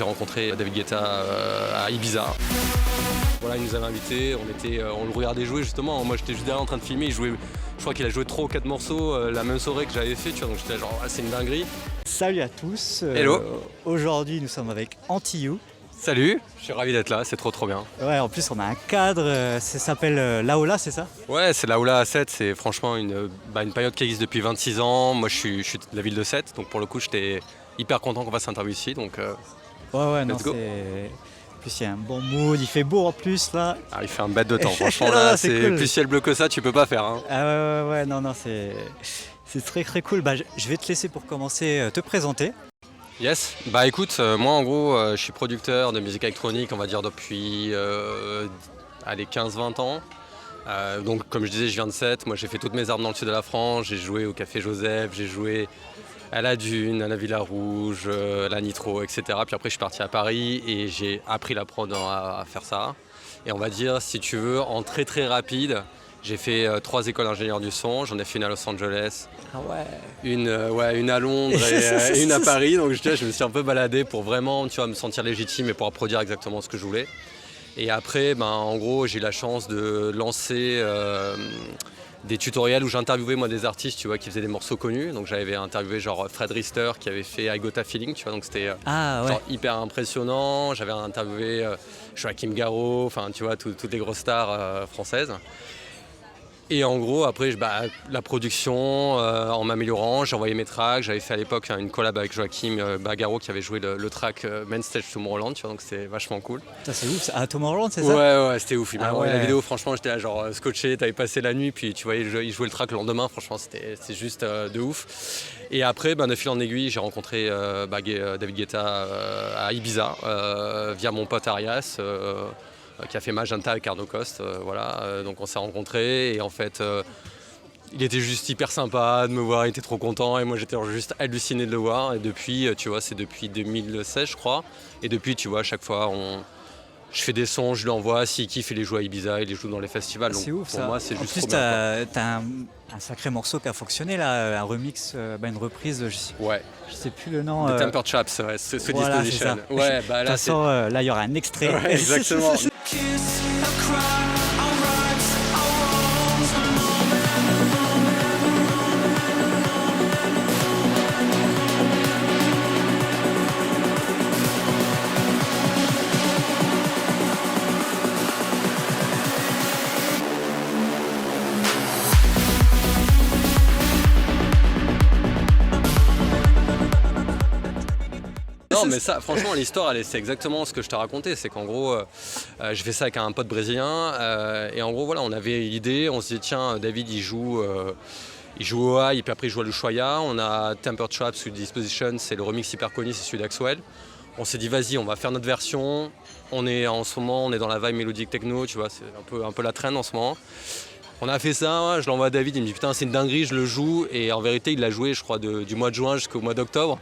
J'ai rencontré David Guetta à Ibiza. Voilà, il nous avait invités, on le regardait jouer justement. Moi j'étais juste derrière en train de filmer, je crois qu'il a joué 3 ou 4 morceaux la même soirée que j'avais fait, tu vois, donc j'étais genre c'est une dinguerie. Salut à tous. Hello. Aujourd'hui nous sommes avec Anti-You. Salut, je suis ravi d'être là, c'est trop bien. Ouais, en plus on a un cadre, ça s'appelle Laola, c'est ça? Ouais, c'est Laola A7, c'est franchement une période qui existe depuis 26 ans. Moi je suis de la ville de Sète, donc pour le coup j'étais hyper content qu'on fasse l'interview ici, donc Ouais, non, let's go. En plus il y a un bon mood, il fait beau en plus là. Ah, il fait un bête de temps, franchement Non, là, c'est c'est cool. plus ciel bleu que ça, tu peux pas faire. Hein. Ah ouais, non, c'est très cool. Bah, je vais te laisser pour commencer te présenter. Yes, bah écoute, moi en gros je suis producteur de musique électronique on va dire depuis 15-20 ans. Donc comme je disais je viens de Sète, moi j'ai fait toutes mes armes dans le sud de la France, j'ai joué au Café Joseph, j'ai joué à la Dune, à la Villa Rouge, à la Nitro, etc. Puis après je suis parti à Paris et j'ai appris la prod à faire ça. Et on va dire si tu veux en très rapide, j'ai fait 3 écoles d'ingénieur du son, j'en ai fait une à Los Angeles. Ah ouais. Une à Londres et une à Paris, donc je me suis un peu baladé pour vraiment me sentir légitime et pouvoir produire exactement ce que je voulais. Et après, en gros, j'ai eu la chance de lancer des tutoriels où j'interviewais moi des artistes qui faisaient des morceaux connus. Donc j'avais interviewé genre Fred Rister qui avait fait I Got a Feeling, donc c'était genre hyper impressionnant. J'avais interviewé Joachim Garraud, enfin toutes les grosses stars françaises. Et en gros, après, la production, en m'améliorant, j'ai envoyé mes tracks. J'avais fait à l'époque une collab avec Joachim Garraud qui avait joué le track Main Stage Tomorrowland, donc c'était vachement cool. Ça c'est ouf, à Tomorrowland c'est ça? Ouais, c'était ouf. Il m'a envoyé la vidéo, franchement, j'étais là genre scotché, t'avais passé la nuit, puis tu voyais, il jouait le track le lendemain, franchement, c'est juste de ouf. Et après, de fil en aiguille, j'ai rencontré David Guetta à Ibiza via mon pote Arias. Qui a fait Magenta avec Arno Cost, donc on s'est rencontrés et en fait il était juste hyper sympa de me voir, il était trop content et moi j'étais juste halluciné de le voir et depuis c'est depuis 2016 je crois et depuis à chaque fois je fais des sons, je lui envoie, s'il kiffe il les joue à Ibiza, il les joue dans les festivals, donc c'est ouf, pour ça. moi c'est juste trop bien. En bien. plus t'as un sacré morceau qui a fonctionné là, un remix, une reprise, je sais plus le nom. The Tempered Chaps, ce voilà, Disposition. c'est ça. Ouais, De toute là façon, là il y aura un extrait. Ouais, exactement. Non mais ça, franchement l'histoire c'est exactement ce que je t'ai raconté, c'est qu'en gros je fais ça avec un pote brésilien et en gros on avait l'idée, on se dit tiens David il joue au high et puis après il joue à l'Ushuaïa, on a Tempered Traps sous Disposition, c'est le remix hyper connu, c'est celui d'Axwell. On s'est dit vas-y on va faire notre version, on est dans la vibe mélodique techno, c'est un peu la trend en ce moment. On a fait ça, je l'envoie à David, il me dit putain c'est une dinguerie, je le joue et en vérité il l'a joué je crois du mois de juin jusqu'au mois d'octobre.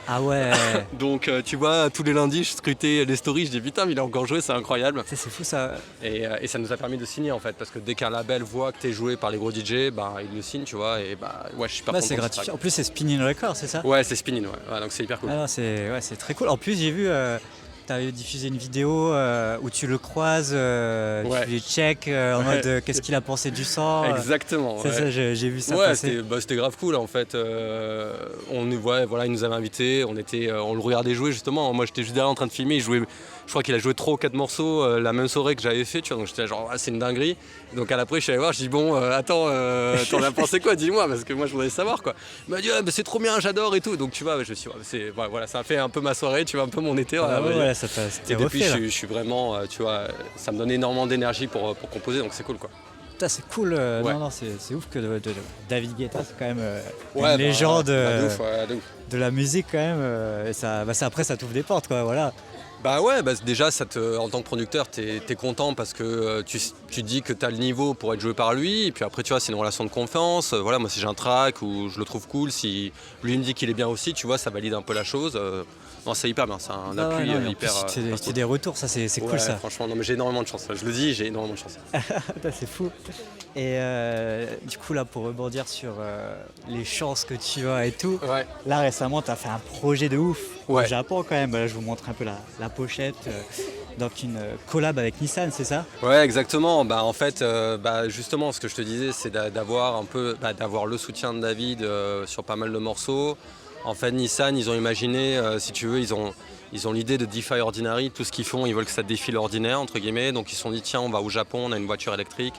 Ah ouais. Donc tous les lundis je scrutais les stories, je dis putain mais il a encore joué, c'est incroyable. C'est fou ça. Et ça nous a permis de signer en fait, parce que dès qu'un label voit que t'es joué par les gros DJ, il le signe, et je suis pas content. C'est gratuit. En plus c'est Spinning Record, c'est ça? Ouais, c'est Spinning, donc c'est hyper cool. Ah, c'est très cool. En plus j'ai vu, tu avais diffusé une vidéo où tu le croises, tu les check en mode qu'est-ce qu'il a pensé du son. Exactement. C'est ça, j'ai vu ça ouais, passer. C'était grave cool en fait. Il nous avait invités, on le regardait jouer justement. Moi j'étais juste derrière en train de filmer, je crois qu'il a joué 3 ou 4 morceaux la même soirée que j'avais fait, donc j'étais genre c'est une dinguerie. Donc à l'après je suis allé voir, je dis bon attends, t'en as pensé quoi, dis-moi, parce que moi je voudrais savoir quoi. Il m'a dit c'est trop bien, j'adore et tout, donc je me suis dit ça a fait un peu ma soirée, un peu mon été. C'était et depuis refait, je suis vraiment, ça me donne énormément d'énergie pour composer, donc c'est cool quoi. C'est cool, ouais. Non, c'est ouf que David Guetta c'est quand même une légende de ouf. de la musique quand même, et ça, après ça t'ouvre des portes quoi, voilà. Déjà en tant que producteur t'es content parce que tu te dis que t'as le niveau pour être joué par lui, et puis après c'est une relation de confiance, moi si j'ai un track où je le trouve cool, si lui me dit qu'il est bien aussi, ça valide un peu la chose. Non, c'est hyper bien, c'est un appui hyper. C'est des retours, ça c'est cool ça. Franchement, non mais j'ai énormément de chance, je le dis, j'ai énormément de chance. C'est fou. Et du coup là pour rebondir sur les chances que tu as et tout, là récemment, tu as fait un projet de ouf Ouais. au Japon quand même. Là, je vous montre un peu la pochette. Donc une collab avec Nissan, c'est ça? Ouais, exactement. En fait, justement, ce que je te disais, c'est d'avoir d'avoir le soutien de David sur pas mal de morceaux. En fait, Nissan, ils ont imaginé, si tu veux, ils ont l'idée de Defy Ordinary. Tout ce qu'ils font, ils veulent que ça défie l'ordinaire, entre guillemets. Donc ils se sont dit, tiens, on va au Japon, on a une voiture électrique.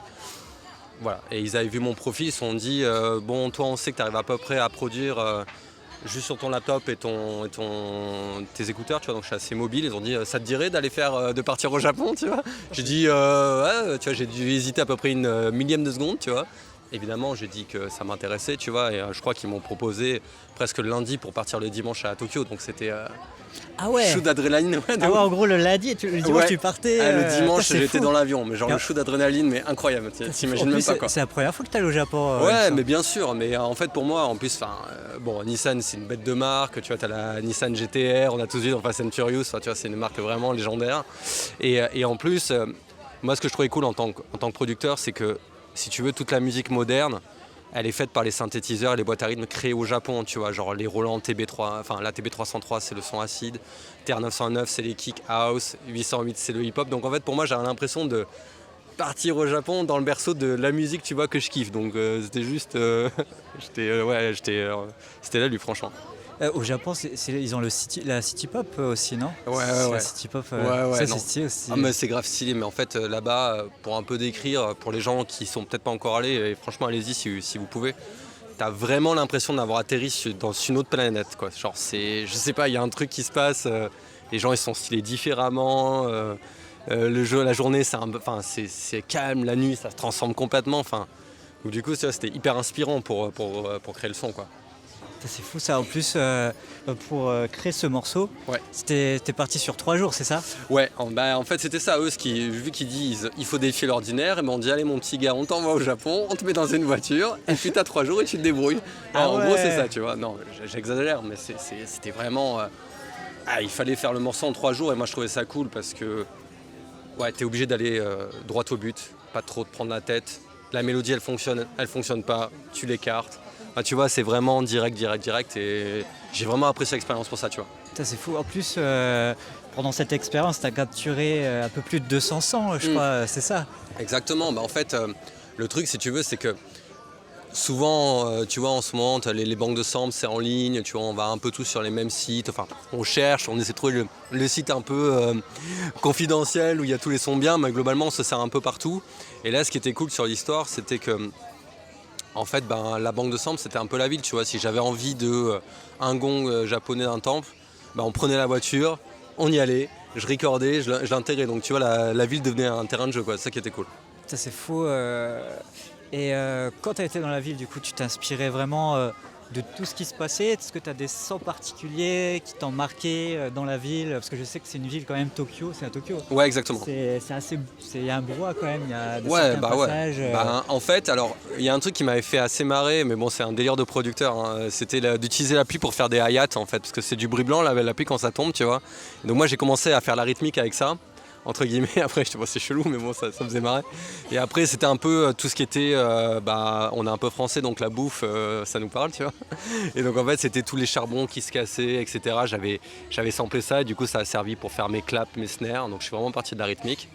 Voilà. Et ils avaient vu mon profil, ils se sont dit, bon, toi, on sait que tu arrives à peu près à produire juste sur ton laptop et tes écouteurs, tu vois, donc je suis assez mobile. Ils ont dit, ça te dirait de partir au Japon, tu vois. J'ai dit, ouais, tu vois, j'ai dû hésiter à peu près une millième de seconde, tu vois. Évidemment, j'ai dit que ça m'intéressait, tu vois, et je crois qu'ils m'ont proposé presque le lundi pour partir le dimanche à Tokyo, donc c'était Ah ouais. shoot d'adrénaline. En gros, le lundi, le dimanche, tu partais. Le dimanche, j'étais fou. dans l'avion, mais genre le shoot d'adrénaline, mais incroyable, t'imagines même pas quoi. C'est la première fois que tu allais au Japon. Ouais, mais bien sûr, mais en fait pour moi, en plus, Nissan c'est une bête de marque, tu vois, t'as la Nissan GT-R, on a tous vu dans Fast and Furious, tu vois, c'est une marque vraiment légendaire. Et en plus, moi ce que je trouvais cool en tant que producteur, c'est que si tu veux, toute la musique moderne, elle est faite par les synthétiseurs et les boîtes à rythme créées au Japon, tu vois, genre les Roland TB3, enfin la TB303 c'est le son acide, TR909 c'est les kick house, 808 c'est le hip-hop, donc en fait pour moi j'avais l'impression de partir au Japon dans le berceau de la musique, tu vois, que je kiffe, donc c'était juste, c'était là lui franchement. Au Japon, ils ont la City Pop aussi, non? Ouais. La City Pop, ouais, ça non. c'est stylé aussi. Ah, mais c'est grave stylé, mais en fait là-bas, pour un peu décrire, pour les gens qui sont peut-être pas encore allés, et franchement allez-y si vous pouvez, t'as vraiment l'impression d'avoir atterri dans une autre planète, quoi. Genre je sais pas, il y a un truc qui se passe, les gens ils sont stylés différemment, la journée c'est calme, la nuit ça se transforme complètement, donc du coup c'était hyper inspirant pour créer le son, quoi. C'est fou ça. En plus, pour créer ce morceau, Ouais. t'es parti sur 3 jours, c'est ça? Ouais, en fait c'était ça, eux, vu qu'ils disent il faut défier l'ordinaire, et on dit allez mon petit gars, on t'envoie au Japon, on te met dans une voiture, et puis t'as 3 jours et tu te débrouilles. En gros c'est ça, tu vois. Non, j'exagère, mais c'était vraiment... il fallait faire le morceau en 3 jours, et moi je trouvais ça cool parce que t'es obligé d'aller droit au but, pas trop te prendre la tête. La mélodie elle fonctionne pas, tu l'écartes. Tu vois, c'est vraiment direct, et j'ai vraiment apprécié l'expérience pour ça, tu vois. C'est fou. En plus, pendant cette expérience, tu as capturé un peu plus de 200 sons, je crois, c'est ça? Exactement. En fait, le truc, si tu veux, c'est que souvent, tu vois, en ce moment, les banques de samples, c'est en ligne, tu vois, on va un peu tous sur les mêmes sites. Enfin, on cherche, on essaie de trouver le site un peu confidentiel où il y a tous les sons bien, mais globalement, on se sert un peu partout. Et là, ce qui était cool sur l'histoire, c'était que en fait, la banque de samples, c'était un peu la ville, tu vois. Si j'avais envie un gong japonais d'un temple, on prenait la voiture, on y allait, je recordais, je l'intégrais. Donc tu vois, la ville devenait un terrain de jeu, quoi. C'est ça qui était cool. Ça c'est fou. Et quand tu as été dans la ville, du coup, tu t'inspirais vraiment de tout ce qui se passait. Est-ce que tu as des sons particuliers qui t'ont marqué dans la ville? Parce que je sais que c'est une ville quand même, Tokyo, c'est à Tokyo. Ouais, exactement. Il y a un brouhaha quand même, il y a certains passages. En fait, alors, il y a un truc qui m'avait fait assez marrer, mais bon, c'est un délire de producteur, hein. C'était d'utiliser l'appli pour faire des hi-hats, en fait, parce que c'est du bruit blanc, l'appli quand ça tombe, tu vois. Et donc moi, j'ai commencé à faire la rythmique avec ça, entre guillemets. Après, je te vois, c'est chelou, mais bon, ça me faisait marrer. Et après, c'était un peu tout ce qui était, on est un peu français, donc la bouffe, ça nous parle, tu vois. Et donc en fait, c'était tous les charbons qui se cassaient, etc. J'avais samplé ça, et du coup, ça a servi pour faire mes claps, mes snares. Donc je suis vraiment parti de la rythmique.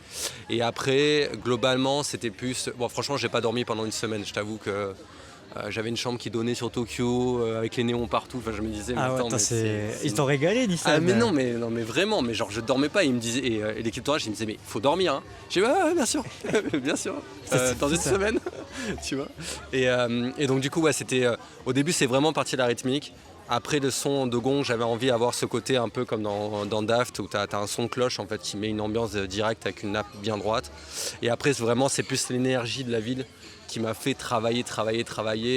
Et après, globalement, c'était plus... Bon, franchement, j'ai pas dormi pendant une semaine. Je t'avoue que j'avais une chambre qui donnait sur Tokyo, avec les néons partout. Enfin, je me disais, ils t'ont régalé, Nissan. Ah mais non, mais vraiment, mais genre je dormais pas. Ils me disaient, et l'équipe tournage, ils me disaient, mais il faut dormir, hein. J'ai dit, ouais, bien sûr, bien sûr, dans une semaine, tu vois. Et donc du coup, c'était, au début, c'est vraiment parti de la rythmique. Après le son de gong, j'avais envie d'avoir ce côté un peu comme dans Daft, où tu as un son de cloche en fait, qui met une ambiance directe avec une nappe bien droite. Et après, vraiment, c'est plus l'énergie de la ville qui m'a fait travailler.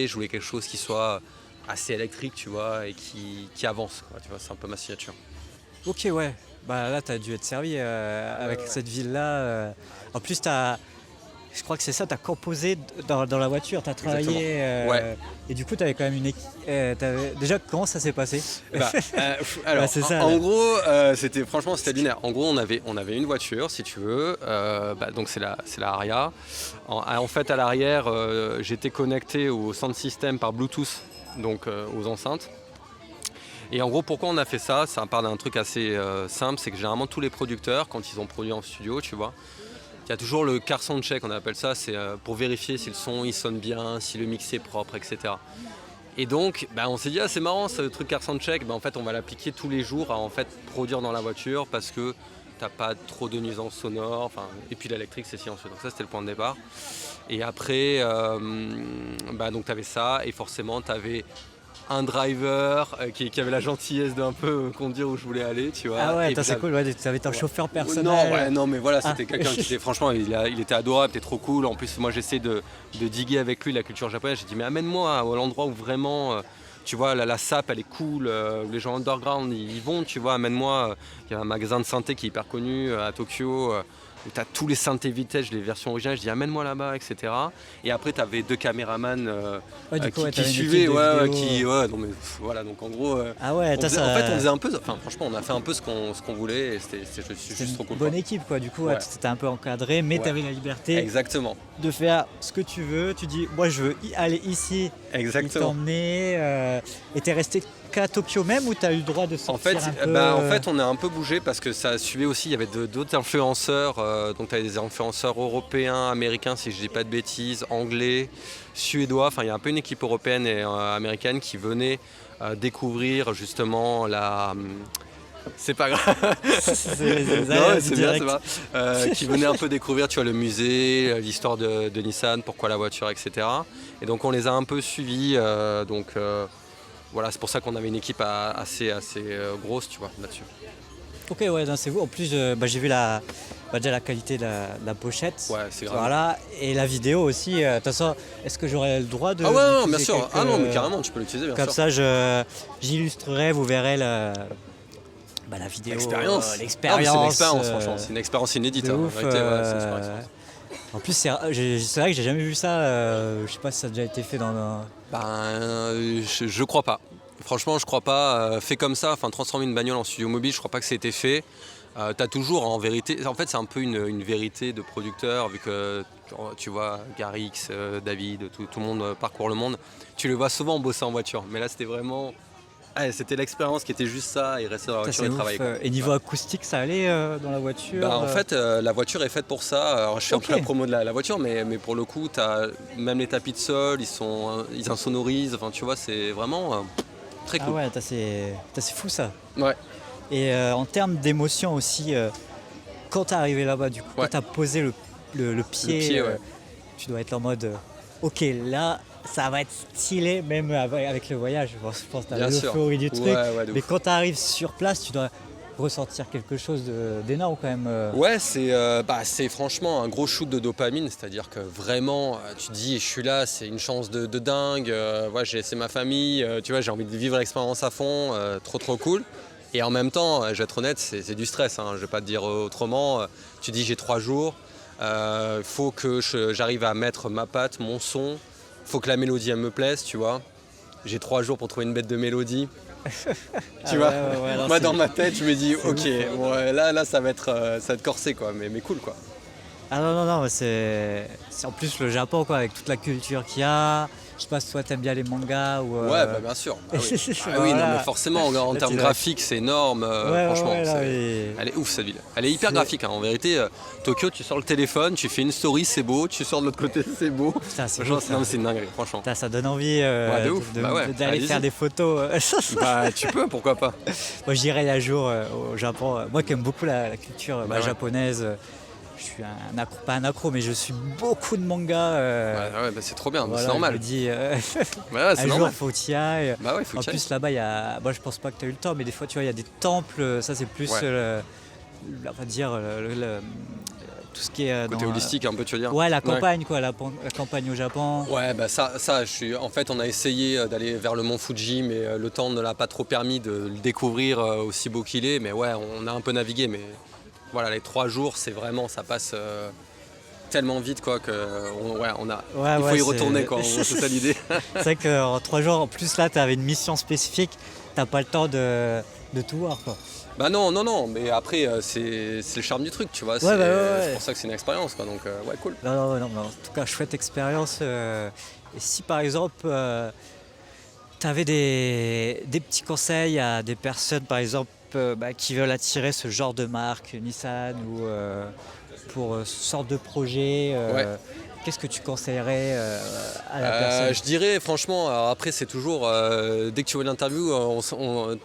Je voulais quelque chose qui soit assez électrique, tu vois, et qui avance, quoi, tu vois, c'est un peu ma signature. Ok, ouais. Là, tu as dû être servi avec cette ville-là. En plus, je crois que c'est ça, tu as composé dans la voiture, tu as travaillé. Et du coup, tu avais quand même une équipe. Déjà, comment ça s'est passé? Alors, c'est ça, en gros, c'était lunaire. En gros, on avait une voiture, si tu veux. Donc, c'est la Aria. En fait, à l'arrière, j'étais connecté au sound system par Bluetooth, donc aux enceintes. Et en gros, pourquoi on a fait ça? Ça part d'un truc assez simple, c'est que généralement tous les producteurs, quand ils ont produit en studio, tu vois, il y a toujours le car sound check, on appelle ça, c'est pour vérifier si le son il sonne bien, si le mix est propre, etc. Et donc, on s'est dit, c'est marrant ce truc car sound check, en fait on va l'appliquer tous les jours à en fait produire dans la voiture parce que t'as pas trop de nuisances sonores, et puis l'électrique c'est silencieux, donc ça c'était le point de départ. Et après, donc t'avais ça, et forcément t'avais un driver qui avait la gentillesse d'un peu conduire où je voulais aller, tu vois. Ah ouais, et c'est cool, ouais, tu avais ton chauffeur personnel. Non, mais voilà, c'était quelqu'un qui était, franchement, il était adorable, il était trop cool. En plus, moi, j'essaie de diguer avec lui la culture japonaise. J'ai dit, mais amène-moi à l'endroit où vraiment, tu vois, la SAP, elle est cool, où les gens underground, ils vont, tu vois, amène-moi. Il y a un magasin de synthé qui est hyper connu à Tokyo. Où tu as tous les synthés vintage, les versions originales, je dis amène-moi là-bas, etc. Et après, tu avais 2 caméramans qui suivaient. Voilà, donc en gros, on faisait un peu, franchement, on a fait un peu ce qu'on voulait et c'était juste trop cool. Bonne équipe, quoi. Du coup, tu étais un peu encadré, mais tu avais la liberté Exactement. de faire ce que tu veux. Tu dis, moi, je veux aller ici, t'emmener. Et t'es resté qu'à Tokyo même ou tu as eu le droit de sortir un peu En fait, on a un peu bougé parce que ça suivait aussi, il y avait d'autres influenceurs, donc tu avais des influenceurs européens, américains si je dis pas de bêtises, anglais, suédois, il y a un peu une équipe européenne et américaine qui venait découvrir justement c'est pas grave. C'est bien. Qui venait un peu découvrir, tu vois, le musée, l'histoire de Nissan, pourquoi la voiture, etc. Et donc on les a un peu suivis, voilà, c'est pour ça qu'on avait une équipe assez grosse, tu vois, là-dessus. Ok, ouais, c'est vous. En plus, j'ai vu déjà la qualité de la pochette. Ouais, c'est grave. Voilà, et la vidéo aussi. De toute façon, est-ce que j'aurais le droit de... Ah ouais, non, bien sûr. Ah non, mais carrément, tu peux l'utiliser, bien sûr. Comme ça, j'illustrerai, vous verrez la vidéo. L'expérience. C'est une expérience, franchement. C'est une expérience inédite. C'est ouf, c'est une super expérience. En plus, c'est vrai que j'ai jamais vu ça. Je sais pas si ça a déjà été fait dans... Je crois pas. Franchement, je crois pas. Fait comme ça, transformer une bagnole en studio mobile, je crois pas que ça ait été fait. T'as toujours, en vérité, en fait, c'est un peu une vérité de producteur, vu que tu vois, Garrix, David, tout le monde parcourt le monde. Tu le vois souvent bosser en voiture, mais là, c'était vraiment. C'était l'expérience qui était juste ça, et rester dans la voiture et travailler. Et niveau acoustique, ça allait dans la voiture En fait, la voiture est faite pour ça. Alors, je fais un peu la promo de la voiture, mais pour le coup, même les tapis de sol, ils insonorisent. Tu vois, c'est vraiment très cool. Ah ouais, c'est fou ça. Ouais. Et en termes d'émotion aussi, quand t'es arrivé là-bas, du coup, quand t'as posé le pied, tu dois être en mode ok, là, ça va être stylé, même avec le voyage. Je pense que t'as l'euphorie du truc. Mais quand t'arrives sur place, tu dois ressentir quelque chose d'énorme quand même. Ouais, c'est franchement un gros shoot de dopamine, c'est-à-dire que vraiment, tu te dis, je suis là, c'est une chance de dingue, j'ai laissé ma famille, tu vois, j'ai envie de vivre l'expérience à fond, trop cool. Et en même temps, je vais être honnête, c'est du stress, je vais pas te dire autrement. Tu dis, j'ai 3 jours, faut que j'arrive à mettre ma patte, mon son, faut que la mélodie elle me plaise, tu vois. J'ai 3 jours pour trouver une bête de mélodie. Tu vois, moi dans ma tête je me dis ok, là ça va être corsé quoi, mais cool quoi. Ah non, c'est en plus le Japon quoi, avec toute la culture qu'il y a. Je sais pas si toi t'aimes bien les mangas ou. Ouais, bien sûr. Oui, non, mais forcément en termes graphiques c'est énorme. Franchement, elle est ouf cette ville. Elle est hyper graphique. En vérité, Tokyo, tu sors le téléphone, tu fais une story, c'est beau. Tu sors de l'autre côté, c'est beau. Putain, c'est une dinguerie, franchement. Ça donne envie d'aller faire des photos. Tu peux, pourquoi pas. Moi, j'irai un jour au Japon. Moi qui aime beaucoup la culture japonaise. Je suis pas un accro, mais je suis beaucoup de mangas. C'est trop bien, c'est normal. Je me dis, un jour, faut y aller. En plus, là-bas, moi, je pense pas que tu as eu le temps, mais des fois, tu vois, il y a des temples. Ça, c'est plus, on va dire, tout ce qui est côté holistique, un peu, tu veux dire. Ouais, la campagne, quoi, la campagne au Japon. Ouais, en fait, on a essayé d'aller vers le mont Fuji, mais le temps ne l'a pas trop permis de le découvrir aussi beau qu'il est. Mais ouais, on a un peu navigué, mais. Voilà, les 3 jours, c'est vraiment, ça passe tellement vite quoi que il faut y retourner quoi. C'est ça l'idée. C'est vrai qu'en 3 jours, en plus là, tu avais une mission spécifique, t'as pas le temps de tout voir quoi. Non, mais après c'est le charme du truc, tu vois. C'est pour ça que c'est une expérience quoi. Donc cool. Non, en tout cas, chouette expérience. Et si par exemple tu avais des petits conseils à des personnes, par exemple, qui veulent attirer ce genre de marque, Nissan, ou pour ce genre de projet, qu'est-ce que tu conseillerais à la personne? Je dirais franchement, alors après c'est toujours, dès que tu vois une interview,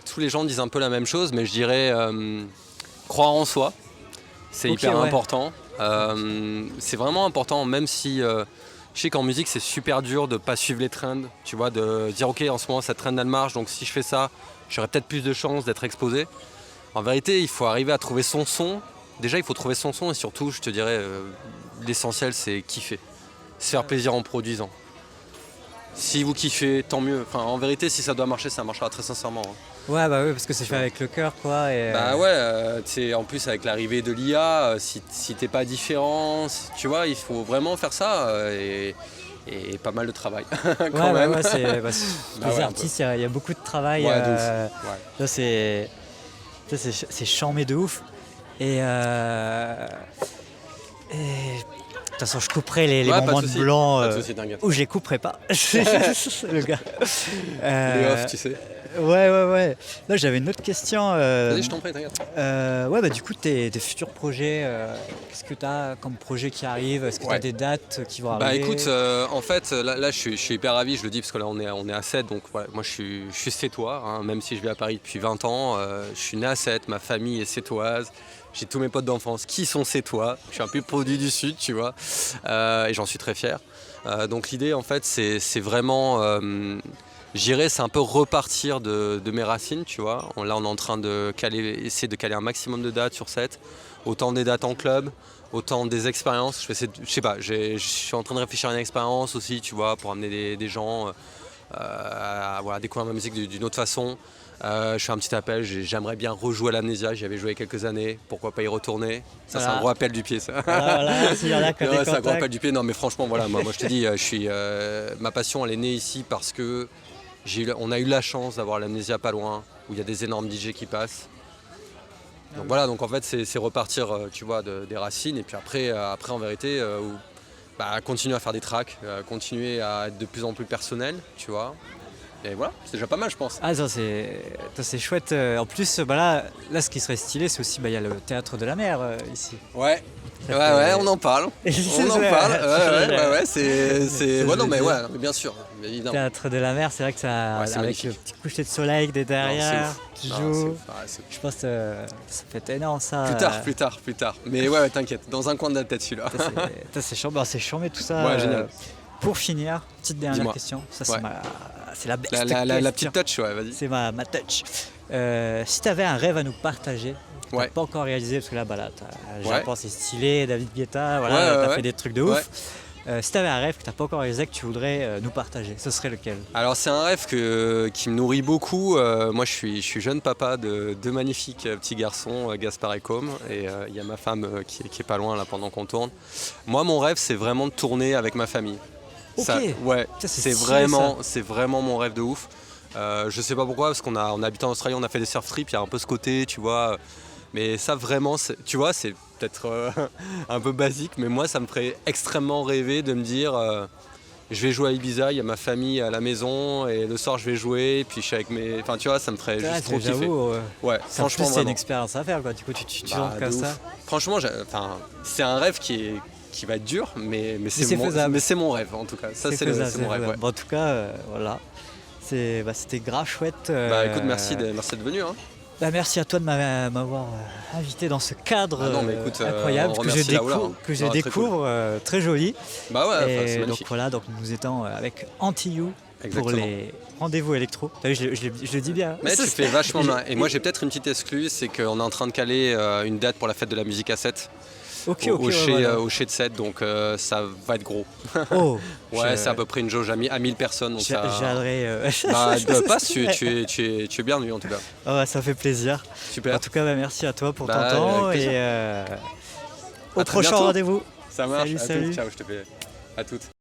tous les gens disent un peu la même chose, mais je dirais croire en soi, c'est hyper important. C'est vraiment important, même si je sais qu'en musique c'est super dur de ne pas suivre les trends, tu vois, de dire ok en ce moment cette trend elle marche, donc si je fais ça, j'aurai peut-être plus de chances d'être exposé. En vérité, il faut arriver à trouver son son. Déjà, il faut trouver son son et surtout, je te dirais, l'essentiel, c'est kiffer. Se faire plaisir en produisant. Si vous kiffez, tant mieux. Enfin, en vérité, si ça doit marcher, ça marchera très sincèrement. Ouais, bah oui, parce que c'est fait avec le cœur, quoi. Et bah ouais, en plus, avec l'arrivée de l'IA, si t'es pas différent, tu vois, il faut vraiment faire ça et pas mal de travail. Quand même. Ouais, les artistes, il y a beaucoup de travail. Ouais, de ouf. Là, c'est chambé de ouf. Et de toute façon, je couperai les moments de blanc ou je les couperai pas. Le gars. Les off, tu sais. Ouais. Là, j'avais une autre question. Vas-y, je t'en prie, t'inquiète. Du coup, tes futurs projets, qu'est-ce que tu as comme projet qui arrive? Est-ce que tu as des dates qui vont arriver? Bah écoute, en fait, là je suis hyper ravi, je le dis, parce que là on est à 7, donc voilà, moi je suis sétois, hein, même si je vis à Paris depuis 20 ans. Je suis né à 7, ma famille est sétoise. J'ai tous mes potes d'enfance qui sont sétois. Je suis un peu produit du Sud, tu vois, et j'en suis très fier. Donc l'idée, en fait, c'est vraiment... J'irais, c'est un peu repartir de mes racines, tu vois. Là, on est en train essayer de caler un maximum de dates sur 7. Autant des dates en club, autant des expériences. Je suis en train de réfléchir à une expérience aussi, tu vois, pour amener des gens à découvrir ma musique d'une autre façon. Je fais un petit appel, j'aimerais bien rejouer à l'Amnésia, j'y avais joué il y a quelques années, pourquoi pas y retourner. Ça, c'est un gros appel du pied, ça. S'il y en a que c'est un gros appel du pied. Non, mais franchement, voilà, moi je te dis, ma passion, elle est née ici parce que on a eu la chance d'avoir l'Amnésia pas loin, où il y a des énormes DJ qui passent. Donc voilà, donc en fait, c'est repartir, tu vois, des racines, et puis après en vérité, continuer à faire des tracks, continuer à être de plus en plus personnel, tu vois. Et voilà, c'est déjà pas mal, je pense. Ah, ça c'est chouette. En plus, là, ce qui serait stylé, c'est aussi, il y a le théâtre de la mer ici. Ouais, on en parle. Mais bien sûr, évidemment. Théâtre de la mer, c'est vrai que ça, avec magnifique. Le petit coucher de soleil derrière, tu joues. Je pense que ça peut être énorme, ça. Plus tard. Mais ouais, t'inquiète, dans un coin de la tête, celui-là. C'est chambé tout ça. Ouais, génial. Pour finir, petite dernière question. Ça, c'est la best question. La petite touch, ouais, vas-y. C'est ma touch. Si tu avais un rêve à nous partager, que t'as pas encore réalisé, parce que là, Japon, c'est stylé, David Guetta, t'as fait des trucs de ouf. Si tu avais un rêve que tu n'as pas encore réalisé, que tu voudrais nous partager, ce serait lequel? Alors c'est un rêve qui me nourrit beaucoup. Moi je suis jeune papa de deux magnifiques petits garçons, Gaspard et Com, et il y a ma femme qui est pas loin là pendant qu'on tourne. Moi mon rêve c'est vraiment de tourner avec ma famille. C'est vraiment mon rêve de ouf. Je sais pas pourquoi, parce qu'on a habité en Australie, on a fait des surf trips, il y a un peu ce côté, tu vois. Mais ça vraiment, tu vois, c'est peut-être un peu basique, mais moi ça me ferait extrêmement rêver de me dire je vais jouer à Ibiza, il y a ma famille à la maison et le soir je vais jouer, puis je suis avec mes... Enfin tu vois, ça me ferait juste trop kiffer. Franchement, c'est une expérience à faire, quoi. Du coup tu rentres comme ça. Franchement, c'est un rêve qui va être dur, mais c'est mon rêve en tout cas. Ça c'est mon rêve. En tout cas, voilà. C'était grave chouette. Écoute, merci d'être venu. Hein. Merci à toi de m'avoir invité dans ce cadre incroyable que je découvre, très joli. C'est magnifique. Donc voilà, nous étions avec Anti-You pour les rendez-vous électro. T'as vu, je le dis bien. Mais tu fais vachement bien. Et moi j'ai peut-être une petite exclue, c'est qu'on est en train de caler une date pour la fête de la musique à 7. Au chez de 7, donc ça va être gros. C'est à peu près une jauge à 1000 personnes. J'adrais. Passe, tu es bienvenu en tout cas. Ça fait plaisir. Super. En tout cas, merci à toi pour ton temps et au prochain rendez-vous. Ça marche. Salut. Ciao, je te fais à toutes.